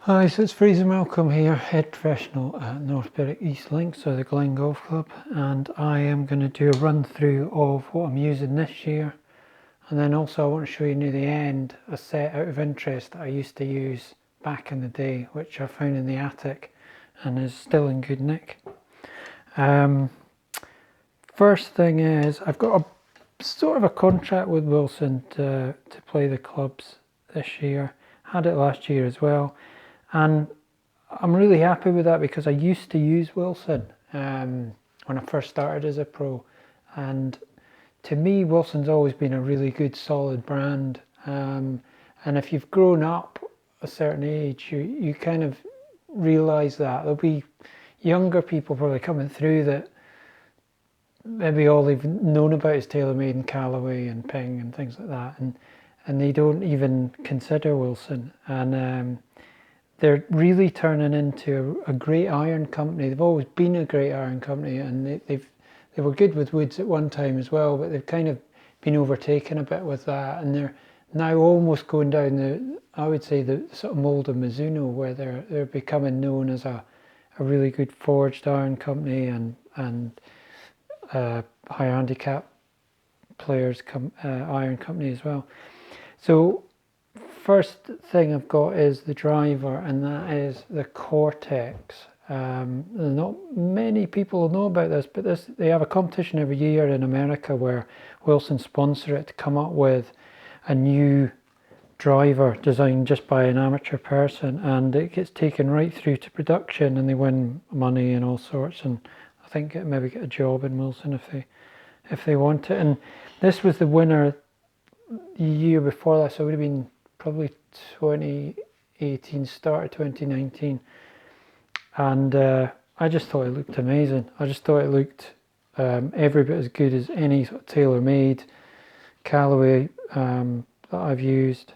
Hi, so it's Fraser Malcolm here, head professional at North Berwick East Links, or the Glen Golf Club, and I am going to do a run through of what I'm using this year, and then also I want to show you near the end a set out of interest that I used to use back in the day, which I found in the attic and is still in good nick. First thing is I've got a sort of a contract with Wilson to play the clubs this year. Had it last year as well. And I'm really happy with that because I used to use Wilson when I first started as a pro, and to me Wilson's always been a really good solid brand, and if you've grown up a certain age you kind of realise that there'll be younger people probably coming through that maybe all they've known about is TaylorMade and Callaway and Ping and things like that, and they don't even consider Wilson, and they're really turning into a great iron company. They've always been a great iron company, and they were good with woods at one time as well, but they've kind of been overtaken a bit with that, and they're now almost going down I would say the sort of mould of Mizuno, where they're becoming known as a really good forged iron company and high handicap players iron company as well. So first thing I've got is the driver, and that is the Cortex. Not many people know about this, but they have a competition every year in America where Wilson sponsor it to come up with a new driver designed just by an amateur person, and it gets taken right through to production, and they win money and all sorts, and I think maybe get a job in Wilson if they want it. And this was the winner the year before that, so it would have been probably 2018, start of 2019, and I just thought it looked amazing. I just thought it looked every bit as good as any sort of TaylorMade, Callaway that I've used,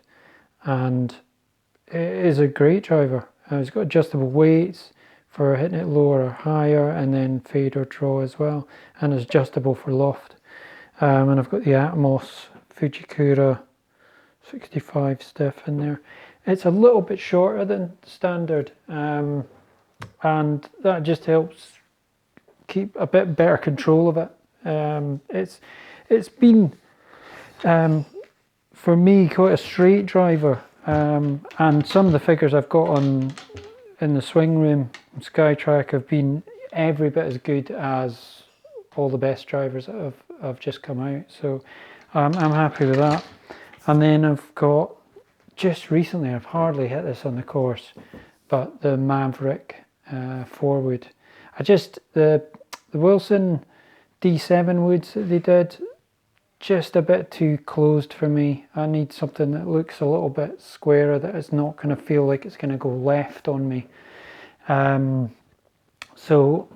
and it is a great driver. It's got adjustable weights for hitting it lower or higher, and then fade or draw as well, and it's adjustable for loft. And I've got the Atmos Fujikura 65 stiff in there. It's a little bit shorter than standard, and that just helps keep a bit better control of it. It's been for me quite a straight driver, and some of the figures I've got in the swing room and Skytrack have been every bit as good as all the best drivers that have just come out, so I'm happy with that. And then I've got, just recently, I've hardly hit this on the course, but the Maverick 4-wood. The Wilson D7 woods that they did, just a bit too closed for me. I need something that looks a little bit squarer, that is not going to feel like it's going to go left on me. So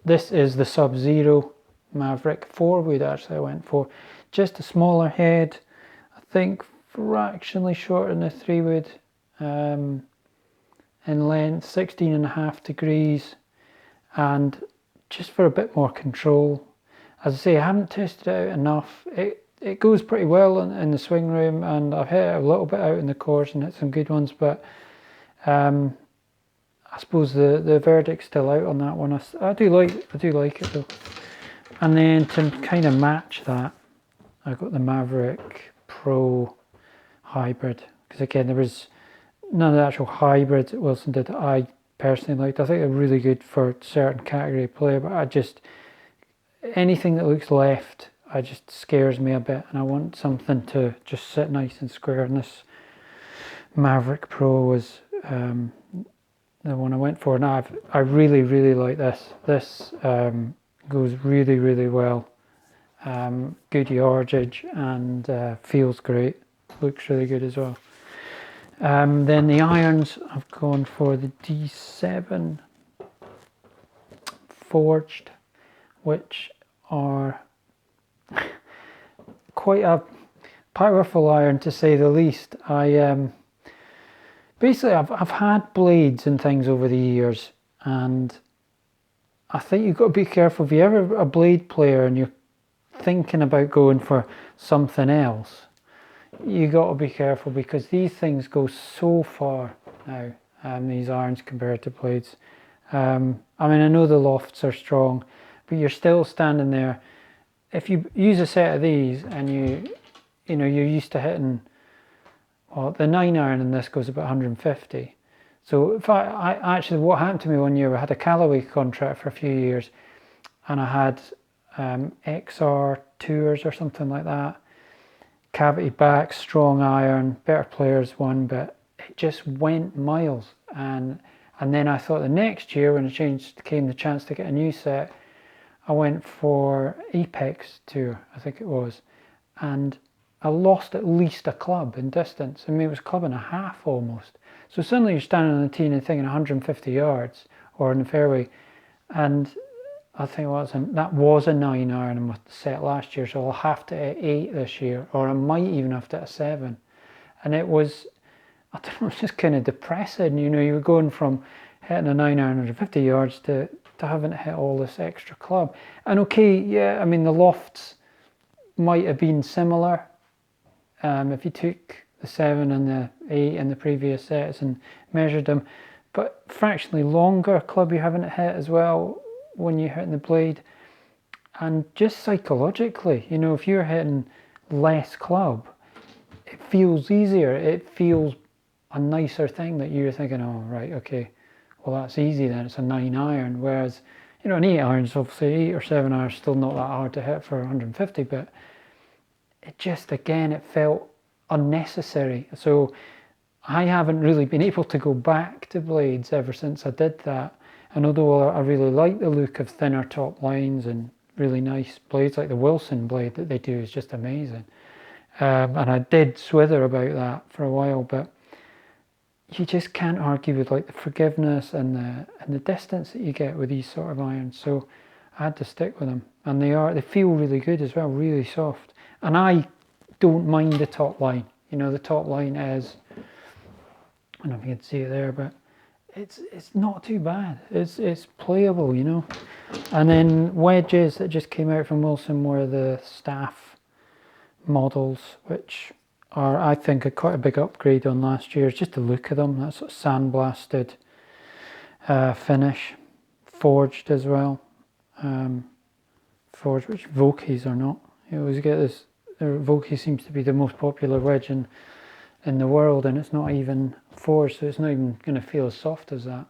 this is the Sub-Zero Maverick 4-wood actually I went for. Just a smaller head, I think fractionally shorter than the 3-wood, in length, 16.5 degrees, and just for a bit more control. As I say, I haven't tested it out enough. It goes pretty well in the swing room, and I've hit it a little bit out in the course and hit some good ones, but I suppose the verdict's still out on that one. I do like it though. And then to kind of match that, I got the Maverick Pro Hybrid, because again there was none of the actual hybrids that Wilson did that I personally liked. I think they're really good for certain category of player, but anything that looks left just scares me a bit, and I want something to just sit nice and square, and this Maverick Pro was the one I went for, and I really like this. This goes really well, good yardage, and feels great, looks really good as well. Then the irons, I've gone for the D7 forged, which are quite a powerful iron to say the least. Basically I've had blades and things over the years, and I think you've got to be careful. If you're ever a blade player and you're thinking about going for something else, you got to be careful, because these things go so far now. these irons compared to blades. I mean, I know the lofts are strong, but you're still standing there. If you use a set of these and you're used to hitting, well, the 9 iron in this goes about 150. So if I actually, what happened to me one year, I had a Callaway contract for a few years, and I had XR Tours or something like that, cavity back, strong iron, better players won, but it just went miles. And then I thought the next year, when it came the chance to get a new set, I went for Apex Tour, I think it was, and I lost at least a club in distance. I mean, it was a club and a half almost. So suddenly you're standing on the tee and thinking 150 yards or in the fairway, and I think that was a 9 iron in my set last year, so I'll have to hit 8 this year, or I might even have to hit a 7. And it was, I don't know, it was just kind of depressing. You were going from hitting a 9 iron 150 yards to having to hit all this extra club. And okay, yeah, I mean, the lofts might have been similar if you took the 7 and the 8 in the previous sets and measured them, but fractionally longer club you're having to hit as well when you're hitting the blade. And just psychologically, if you're hitting less club, it feels easier. It feels a nicer thing that you're thinking, oh, right, okay, well, that's easy then, it's a 9 iron. Whereas, an 8 iron's obviously 8 or 7 iron, still not that hard to hit for 150, but it just, again, it felt unnecessary. So I haven't really been able to go back to blades ever since I did that. And although I really like the look of thinner top lines and really nice blades, like the Wilson blade that they do is just amazing. And I did swither about that for a while, but you just can't argue with like the forgiveness and the distance that you get with these sort of irons. So I had to stick with them, and they feel really good as well, really soft. And I don't mind the top line. The top line is, I don't know if you can see it there, but it's not too bad. It's playable, And then wedges that just came out from Wilson were the staff models, which are, I think, quite a big upgrade on last year's. Just the look of them, that sort of sandblasted finish, forged as well. Forged, which Vokeys are not. You always get this. Vokey seems to be the most popular wedge in the world, and it's not even forged, so it's not even going to feel as soft as that.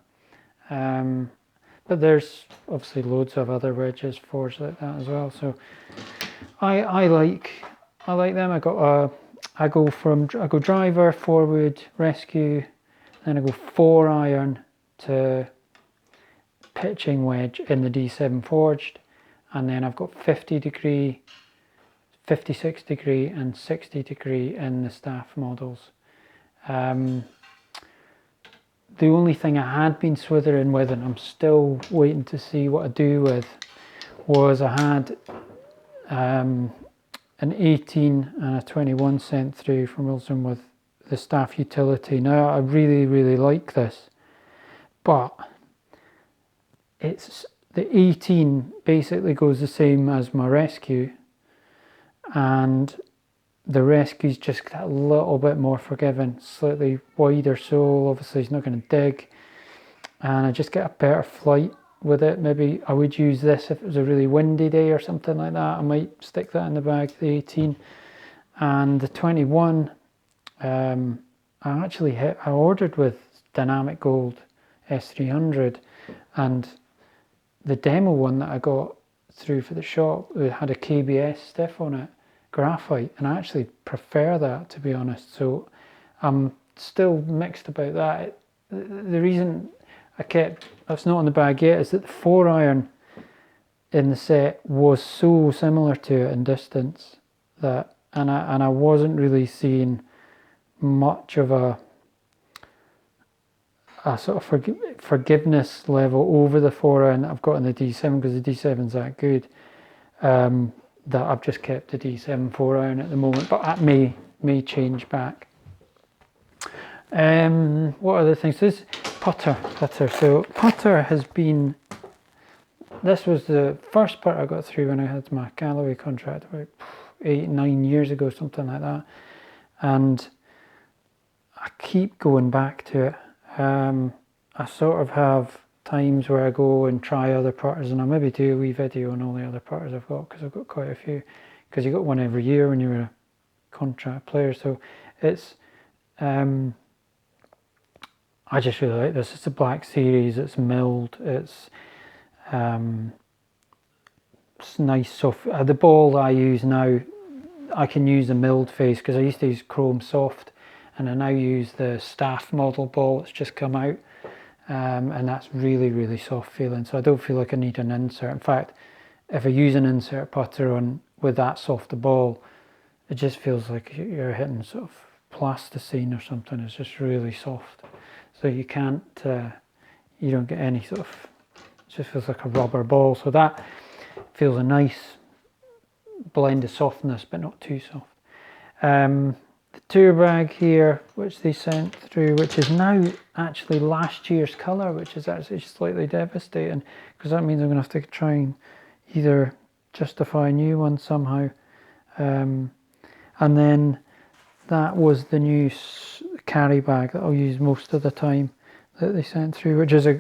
But there's obviously loads of other wedges forged like that as well. So I like them. I go driver, forward, rescue, then I go 4 iron to pitching wedge in the D7 forged, and then I've got 50 degree, 56 degree and 60 degree in the staff models. The only thing I had been swithering with, and I'm still waiting to see what I do with, was I had an 18 and a 21 sent through from Wilson with the staff utility. Now I really, really like this, but it's the 18 basically goes the same as my rescue, and the rescue's just that little bit more forgiving, slightly wider sole. Obviously it's not going to dig, and I just get a better flight with it. Maybe I would use this if it was a really windy day or something like that. I might stick that in the bag, the 18. And the 21, I ordered with Dynamic Gold S300, and the demo one that I got through for the shop, it had a KBS stiff on it, graphite, and I actually prefer that, to be honest. So I'm still mixed about that. The reason that's not in the bag yet, is that the 4 iron in the set was so similar to it in distance that, and I wasn't really seeing much of a sort of forgiveness level over the 4 iron that I've got in the D7, because the D7's that good, that I've just kept the D7 4 iron at the moment, but that may change back. What other things? This putter. So putter has been, this was the first putter I got through when I had my Callaway contract about 8-9 years ago, something like that, and I keep going back to it. I sort of have times where I go and try other putters, and I'll maybe do a wee video on all the other putters I've got, because I've got quite a few, because you got one every year when you're a contract player. So it's I just really like this. It's a black series, it's milled, it's nice soft. The ball I use now, I can use the milled face, because I used to use chrome soft, and I now use the staff model ball that's just come out, and that's really soft feeling, so I don't feel like I need an insert. In fact, if I use an insert putter on with that softer ball, it just feels like you're hitting sort of plasticine or something. It's just really soft, so you can't you don't get any sort of, it just feels like a rubber ball. So that feels a nice blend of softness, but not too soft. The tour bag here, which they sent through, which is now actually last year's colour, which is actually slightly devastating, because that means I'm going to have to try and either justify a new one somehow. And then that was the new carry bag that I'll use most of the time that they sent through, which is a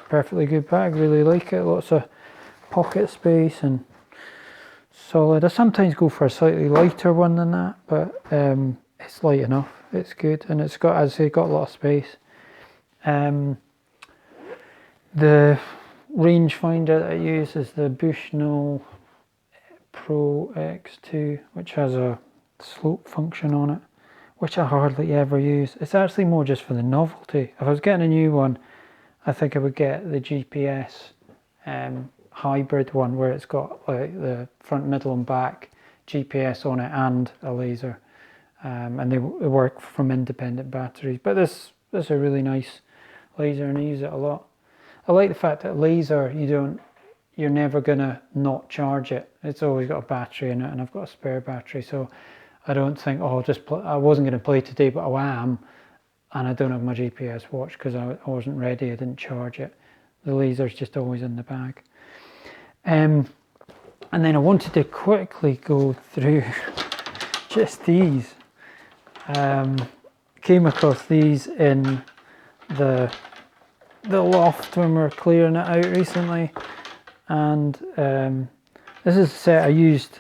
perfectly good bag. Really like it. Lots of pocket space and solid. I sometimes go for a slightly lighter one than that, but it's light enough. It's good, and it's got, as I say, got a lot of space. The rangefinder that I use is the Bushnell Pro X2, which has a slope function on it, which I hardly ever use. It's actually more just for the novelty. If I was getting a new one, I think I would get the GPS hybrid one, where it's got like the front, middle and back GPS on it and a laser, and they work from independent batteries. But this is a really nice laser, and I use it a lot. I like the fact that laser, you're never gonna not charge it. It's always got a battery in it, and I've got a spare battery, so I don't think, oh, I wasn't going to play today, but I am, and I don't have my GPS watch because I wasn't ready, I didn't charge it. The laser's just always in the bag. And then I wanted to quickly go through just these. Came across these in the loft when we were clearing it out recently, and this is a set I used.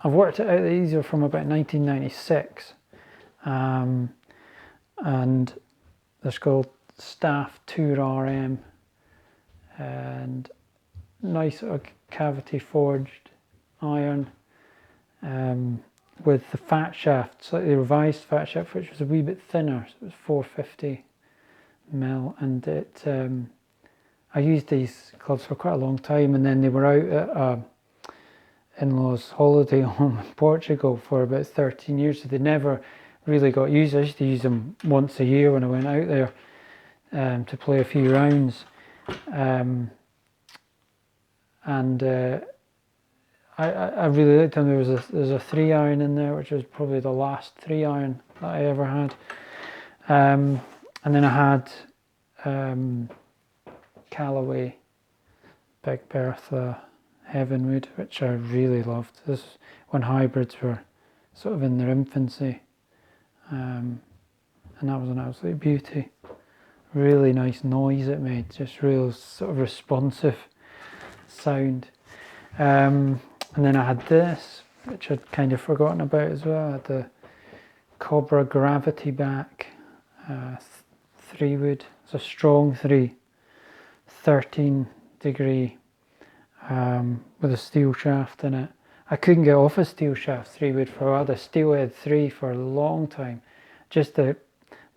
I've worked it out that these are from about 1996, and they're called Staff Tour RM, and nice sort of cavity forged iron, with the fat shaft, slightly revised fat shaft, which was a wee bit thinner, so it was 450mm, and it I used these clubs for quite a long time, and then they were out at in-laws holiday home in Portugal for about 13 years, so they never really got used. I used to use them once a year when I went out there to play a few rounds, and I really liked them. There's a 3-iron in there, which was probably the last 3-iron that I ever had, and then I had Callaway Big Bertha Heavenwood, which I really loved. This is when hybrids were sort of in their infancy, and that was an absolute beauty. Really nice noise it made, just real sort of responsive sound. And then I had this, which I'd kind of forgotten about as well. I had the Cobra Gravity Back 3-wood. It's a strong 3, 13 degree, with a steel shaft in it. I couldn't get off a steel shaft 3-wood for a while. The steelhead 3 for a long time. Just the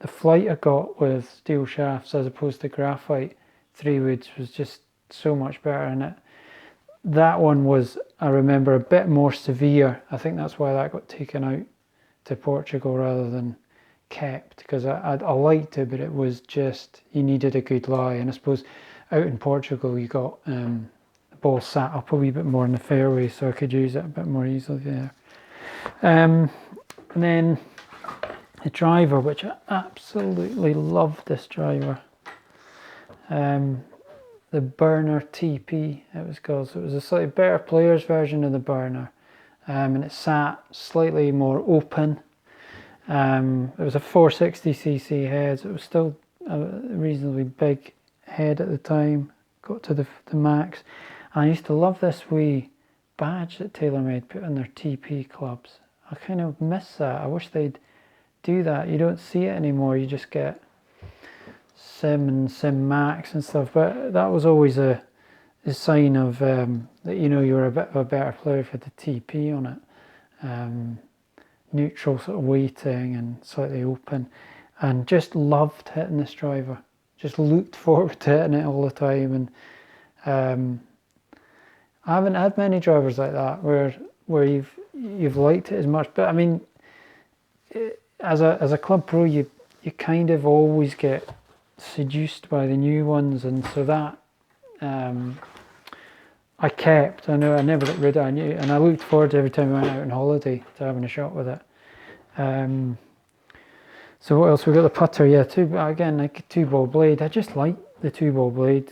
flight I got with steel shafts as opposed to graphite 3-woods was just so much better in it. That one was, I remember, a bit more severe. I think that's why that got taken out to Portugal rather than kept, because I liked it, but it was just, you needed a good lie. And I suppose out in Portugal you got the ball sat up a wee bit more in the fairway, so I could use it a bit more easily there. And then the driver, which I absolutely loved this driver, the Burner TP it was called. So it was a slightly better player's version of the Burner, and it sat slightly more open. It was a 460cc head, so it was still a reasonably big head at the time, got to the max. And I used to love this wee badge that TaylorMade put on their TP clubs. I kind of miss that. I wish they'd do that. You don't see it anymore. You just get Sim and Sim Max and stuff. But that was always a sign of that, you know, you're a bit of a better player if you had the TP on it. Neutral sort of weighting and slightly open. And just loved hitting this driver. Just looked forward to hitting it all the time. And I haven't had many drivers like that where you've liked it as much. But I mean, as a club pro, you kind of always get seduced by the new ones, and so that I kept. I know I never got rid of. I knew, and I looked forward to every time I went out on holiday to having a shot with it. So what else? We got the putter, yeah, again, like a 2-ball blade. I just like the 2-ball blade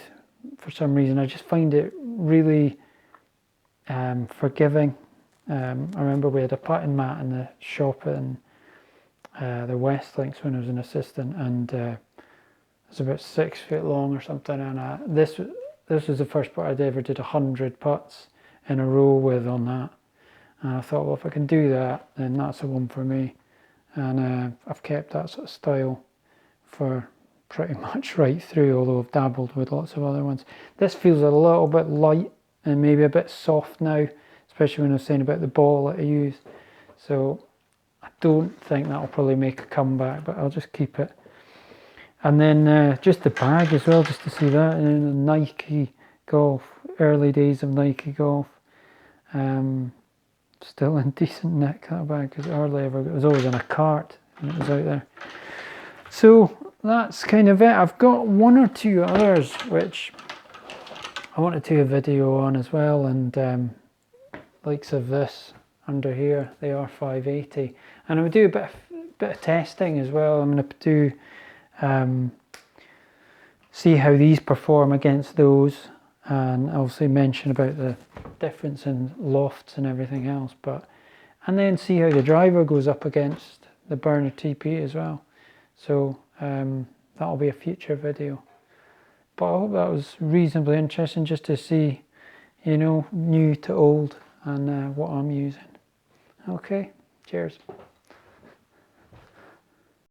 for some reason. I just find it really forgiving. I remember we had a putting mat in the shop in the Westlinks when I was an assistant, and it was about 6 feet long or something. And this was the first putt I'd ever did 100 putts in a row with on that. And I thought, well, if I can do that, then that's the one for me. And I've kept that sort of style for pretty much right through, although I've dabbled with lots of other ones. This feels a little bit light and maybe a bit soft now, especially when I was saying about the ball that I use. So I don't think that'll probably make a comeback, but I'll just keep it. And then just the bag as well, just to see that. And then the Nike Golf, early days of Nike Golf. Still in decent nick, that bag, because it was always in a cart and it was out there. So that's kind of it. I've got 1 or 2 others which I wanted to do a video on as well, and likes of this under here, the R580, and I would do a bit of testing as well. I'm going to do see how these perform against those, and obviously mention about the difference in lofts and everything else, and then see how the driver goes up against the burner TP as well. So that'll be a future video. But I hope that was reasonably interesting, just to see, you know, new to old and what I'm using. Okay, cheers.